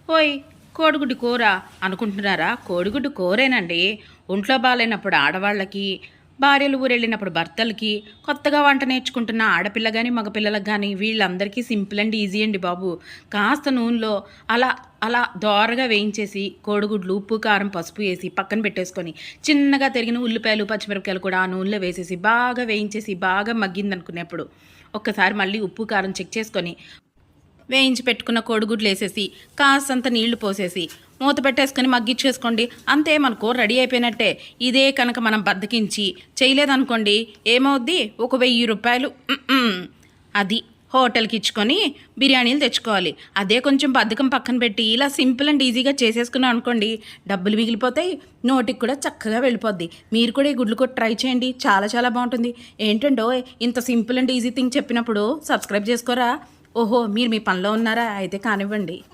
ఓయ్ కోడిగుడ్డు కూర అనుకుంటున్నారా? కోడిగుడ్డు కూరేనండి. ఒంట్లో బాగాలేనప్పుడు ఆడవాళ్ళకి, భార్యలు ఊరెళ్ళినప్పుడు భర్తలకి, కొత్తగా వంట నేర్చుకుంటున్న ఆడపిల్ల కానీ మగపిల్లలకు కానీ వీళ్ళందరికీ సింపుల్ అండ్ ఈజీ అండి బాబు. కాస్త నూనెలో అలా అలా దోరగా వేయించేసి కోడిగుడ్లు ఉప్పు కారం పసుపు వేసి పక్కన పెట్టేసుకొని చిన్నగా తరిగిన ఉల్లిపాయలు పచ్చిమిరపకాయలు కూడా ఆ నూనెలో వేసేసి బాగా వేయించేసి బాగా మగ్గిందనుకునేప్పుడు ఒక్కసారి మళ్ళీ ఉప్పు కారం చెక్ చేసుకొని వేయించి పెట్టుకున్న కోడిగుడ్లు వేసేసి కాసంత నీళ్లు పోసేసి మూత పెట్టేసుకొని మగ్గిచ్చేసుకోండి. అంతే, మన కూర రెడీ అయిపోయినట్టే. ఇదే కనుక మనం బద్దకించి చేయలేదనుకోండి ఏమవుద్ది, ఒక 1000 రూపాయలు అది హోటల్కి ఇచ్చుకొని బిర్యానీలు తెచ్చుకోవాలి. అదే కొంచెం బద్ధకం పక్కన పెట్టి ఇలా సింపుల్ అండ్ ఈజీగా చేసేసుకున్నాం అనుకోండి, డబ్బులు మిగిలిపోతాయి, నోటికి కూడా చక్కగా వెళ్ళిపోద్ది. మీరు కూడా ఈ గుడ్లు కూడా ట్రై చేయండి, చాలా చాలా బాగుంటుంది. ఏంటండో ఇంత సింపుల్ అండ్ ఈజీ థింగ్ చెప్పినప్పుడు సబ్స్క్రైబ్ చేసుకోరా? ఓహో, మీరు మీ పనిలో ఉన్నారా? అయితే కానివ్వండి.